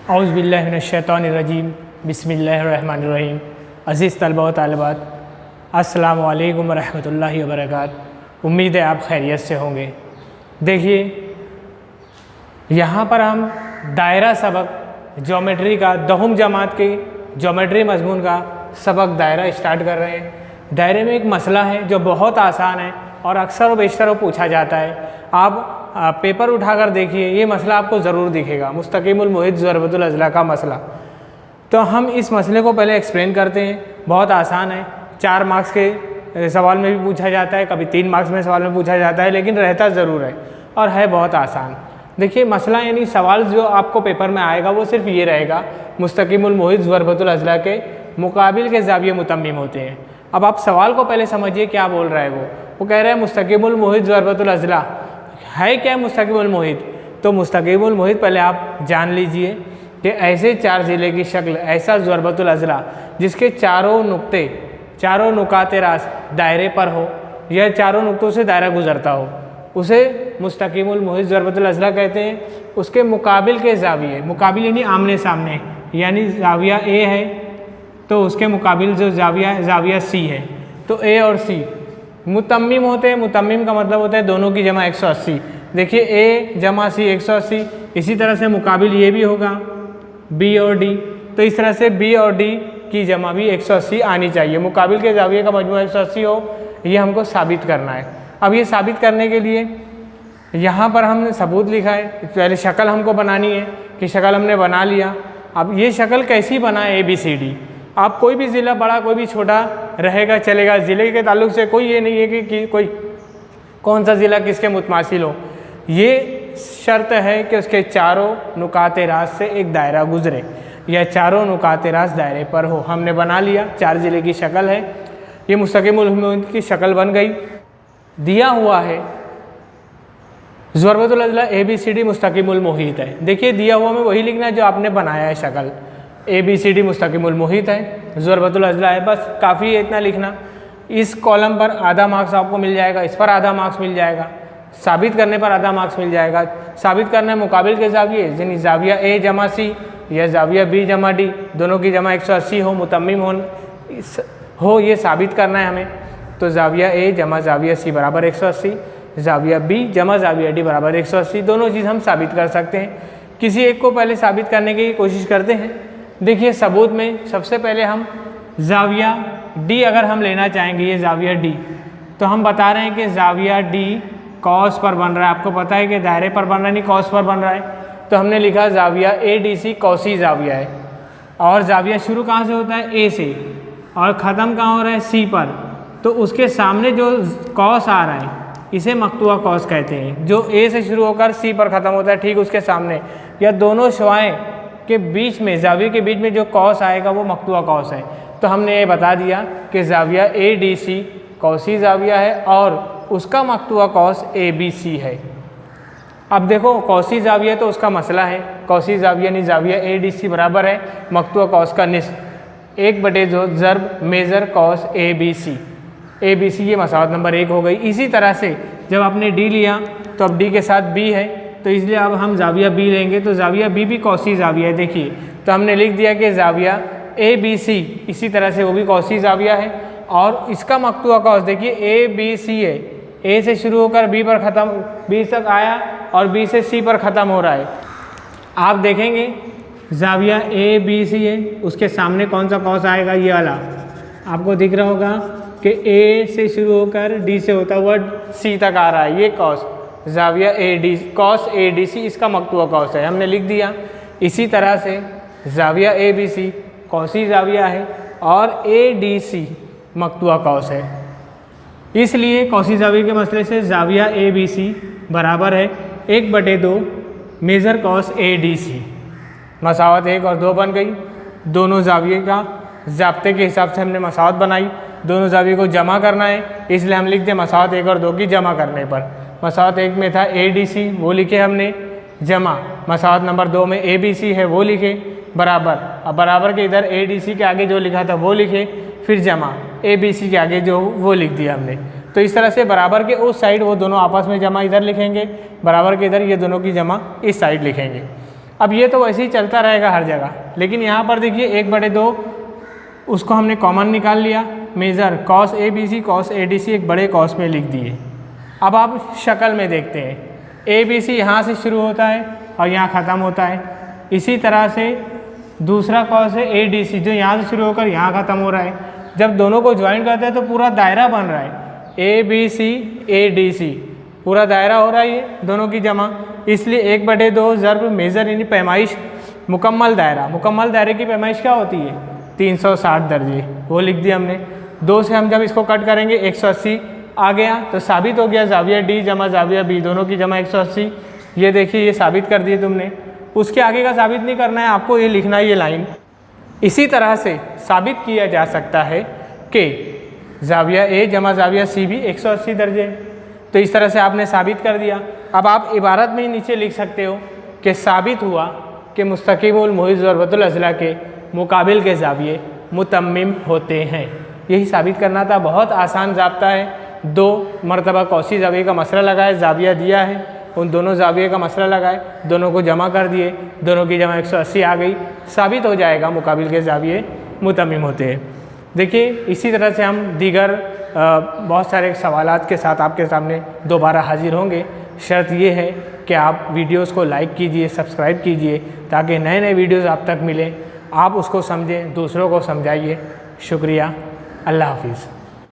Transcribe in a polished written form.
औज़ु बिल्लाहि मिनश्शैतानिर्रजीम बिस्मिल्लाहिर्रहमानिर्रहीम। अज़ीज़ तलबा व तालिबात, अस्सलामु अलैकुम वरहमतुल्लाहि वबरकातुहू। उम्मीद है आप खैरियत से होंगे। देखिए, यहाँ पर हम दायरा सबक ज्योमेट्री का दहुम जमात के ज्योमेट्री मजमून का सबक दायरा स्टार्ट कर रहे हैं। दायरे में एक मसला है जो बहुत आसान है और अक्सर व बेशतर पूछा जाता है। आप पेपर उठाकर देखिए, ये मसला आपको ज़रूर दिखेगा, मुस्तक़िमुल मुहित ज़रबतुल अज़ला का मसला। तो हम इस मसले को पहले एक्सप्लेन करते हैं। बहुत आसान है, 4 मार्क्स के सवाल में भी पूछा जाता है, कभी 3 मार्क्स में सवाल में पूछा जाता है, लेकिन रहता ज़रूर है और है बहुत आसान। देखिए, मसला यानी सवाल जो आपको पेपर में आएगा वो सिर्फ ये रहेगा, मुस्तक़िमुल मुहित ज़रबतुल अज़ला के मुकाबिल के ज़ाविये मुतम्मिम होते हैं। अब आप सवाल को पहले समझिए, क्या बोल रहा है वो कह रहा है मुस्तक़िमुल मुहित ज़रबतुल अज़ला है क्या मुस्तक़िमुल मुहित। तो मुस्तक़िमुल मुहित पहले आप जान लीजिए कि ऐसे 4 ज़िले की शक्ल, ऐसा ज़रबतुल अज़ला जिसके चारों नुकाते रास दायरे पर हो या चारों नुक्तों से दायरा गुजरता हो, उसे मुस्तक़िमुल मुहित ज़रबतुल अज़ला कहते हैं। उसके मुकाबिल के ज़ाविये, मुकाबिल यानी आमने सामने, यानी ज़ाविया ए है तो उसके मुकाबिल जो ज़ाविया है ज़ाविया सी है, तो ए और सी मुतम्मिम होते हैं। मुतम्मिम का मतलब होता है दोनों की जमा 180। देखिए, ए जमा सी 180। इसी तरह से मुकाबिल ये भी होगा बी और डी, तो इस तरह से बी और डी की जमा भी 180 आनी चाहिए। मुकाबिल के ज़ाविये का मजमू 180 हो, ये हमको साबित करना है। अब ये साबित करने के लिए यहाँ पर हमने सबूत लिखा है। पहले शक्ल हमको बनानी है कि शक्ल हमने बना लिया। अब ये शक्ल कैसी बनाए, ABCD। आप कोई भी ज़िला बड़ा कोई भी छोटा रहेगा चलेगा, ज़िले के ताल्लुक से कोई ये नहीं है कि कोई कौन सा ज़िला किसके मुतमासिल हो। ये शर्त है कि उसके चारों नुकाते रास से एक दायरा गुजरे या चारों नुकाते रास दायरे पर हो। हमने बना लिया, 4 ज़िले की शक्ल है, ये मुस्तक़िमुल मुहित की शक्ल बन गई। दिया हुआ है ज़रबतुल अज़ला ABCD मुस्तक़िमुल मुहित है। देखिए, दिया हुआ में वही लिखना है जो आपने बनाया है। शक्ल ABCD मुस्तक़िमुल मुहित है, ज़रबतुल अज़ला है, बस काफ़ी है इतना लिखना। इस कॉलम पर आधा मार्क्स आपको मिल जाएगा, इस पर आधा मार्क्स मिल जाएगा, साबित करने पर आधा मार्क्स मिल जाएगा। साबित करना है मुकाबिल के ज़ाविये, यानी ज़ाविया ए जमा सी या ज़ाविया बी जमा डी, दोनों की जमा 180 हो, मुतम्मिम हो, ये साबित करना है हमें। तो ज़ाविया ए जमा ज़ाविया सी बराबर 180, ज़ाविया बी जमा ज़ाविया डी बराबर 180। दोनों चीज़ हम साबित कर सकते हैं। किसी एक को पहले साबित करने की कोशिश करते हैं। देखिए, सबूत में सबसे पहले हम ज़ाविया डी अगर हम लेना चाहेंगे, ये ज़ाविया डी, तो हम बता रहे हैं कि ज़ाविया डी कॉस पर बन रहा है। आपको पता है कि दायरे पर बन रहा है, नहीं कॉस पर बन रहा है, तो हमने लिखा ज़ाविया ADC कॉसी ज़ाविया है। और ज़ाविया शुरू कहाँ से होता है, A से, और ख़त्म कहाँ हो रहा है, C पर। तो उसके सामने जो कॉस आ रहा है इसे मक्तूआ कॉस कहते हैं, जो A से शुरू होकर C पर ख़त्म होता है, ठीक उसके सामने या दोनों शुआएँ के बीच में, ज़ाविये के बीच में जो कॉस आएगा वो मक्तूआ कॉस है। तो हमने ये बता दिया कि ज़ाविया ADC कॉसी ज़ाविया है और उसका मक्तूआ कॉस ABC है। अब देखो, कॉसी ज़ाविया तो उसका मसला है, कॉसी ज़ाविया यानी ज़ाविया ADC बराबर है मक्तूआ कॉस का निस्फ 1/2 ज़र्ब मेज़र कॉस ABC। ये मसावत नंबर 1 हो गई। इसी तरह से जब आपने D लिया तो अब D के साथ B है, तो इसलिए अब हम ज़ाविया B लेंगे, तो ज़ाविया B भी कॉसी ज़ाविया है। देखिए, तो हमने लिख दिया कि ज़ाविया ABC, इसी तरह से वो भी कॉसी ज़ाविया है और इसका मक्तूआ कॉस देखिए ABC है, A से शुरू होकर B पर ख़त्म, B तक आया और B से C पर ख़त्म हो रहा है। आप देखेंगे ज़ाविया ABC है, उसके सामने कौन सा कॉस आएगा, ये वाला आपको दिख रहा होगा कि A से शुरू होकर D से होता हुआ C तक आ रहा है, ये कॉस ज़ाविया कॉस ADC इसका मक्तूआ कॉस है, हमने लिख दिया। इसी तरह से ज़ाविया ABC कॉसी ज़ाविया है और ADC मक्तूआ कॉस है, इसलिए कॉसी ज़ाविया के मसले से ज़ाविया ABC बराबर है 1/2 मेज़र कॉस ADC। मसावत 1 और 2 बन गई। दोनों ज़ाविये का ज़ाब्ते के हिसाब से हमने मसावत बनाई, दोनों ज़ाविये को जमा करना है, इसलिए हम लिखते हैं मसावत 1 और 2 की जमा करने पर। मसावत 1 में था ADC, वो लिखे हमने, जमा मसावत नंबर 2 में ABC है, वो लिखे, बराबर। अब बराबर के इधर ADC के आगे जो लिखा था वो लिखे, फिर जमा ABC के आगे जो वो लिख दिया हमने। तो इस तरह से बराबर के उस साइड वो दोनों आपस में जमा इधर लिखेंगे, बराबर के इधर ये दोनों की जमा इस साइड लिखेंगे। अब ये तो वैसे ही चलता रहेगा हर जगह, लेकिन यहाँ पर देखिए 1/2 उसको हमने कॉमन निकाल लिया, measure cos A B C cos A D C एक बड़े कॉस में लिख दिए। अब आप शक्ल में देखते हैं, ए बी सी यहाँ से शुरू होता है और यहाँ ख़त्म होता है। इसी तरह से दूसरा कॉस है ए डी सी जो यहाँ से शुरू होकर यहाँ ख़त्म हो रहा है। जब दोनों को ज्वाइन करते हैं तो पूरा दायरा बन रहा है, ए बी सी ए डी सी पूरा दायरा हो रहा है ये दोनों की जमा। इसलिए 1/2 ज़र्ब मेज़र यानी पैमाइश मुकम्मल दायरा। मुकम्मल दायरे की पैमाइश क्या होती है? 360 दर्जे, वो लिख दिया हमने। 2 से हम जब इसको कट करेंगे 180 आ गया तो साबित हो गया ज़ाविया डी जमा ज़ाविया बी दोनों की जमा 180। ये देखिए ये साबित कर दिए तुमने। उसके आगे का साबित नहीं करना है आपको, ये लिखना है ये लाइन। इसी तरह से साबित किया जा सकता है कि ज़ाविया ए जमा ज़ाविया सी भी 180 दर्जे है। तो इस तरह से आपने साबित कर दिया। अब आप इबारत में ही नीचे लिख सकते हो कि साबित हुआ कि मुस्तक़िमुल मुहित ज़रबतुल अज़ला के मुकाबिल के ज़ाविये मुतम्मिम होते हैं। यही साबित करना था, बहुत आसान ज़ाब्ता है। 2 मरतबा कौसी ज़ाविये का मसला लगाए, ज़ाविया दिया है, उन दोनों ज़ाविये का मसला लगाए, दोनों को जमा कर दिए, दोनों की जमा 180 आ गई, साबित हो जाएगा मुकाबिल के ज़ाविये मुतम्मिम होते हैं। देखिए इसी तरह से हम दीगर बहुत सारे सवालात के साथ आपके सामने दोबारा हाजिर होंगे। शर्त ये है कि आप वीडियोस को लाइक कीजिए, सब्सक्राइब कीजिए ताकि नए नए वीडियोस आप तक मिलें, आप उसको समझें, दूसरों को समझाइए। शुक्रिया, अल्लाह हाफिज़।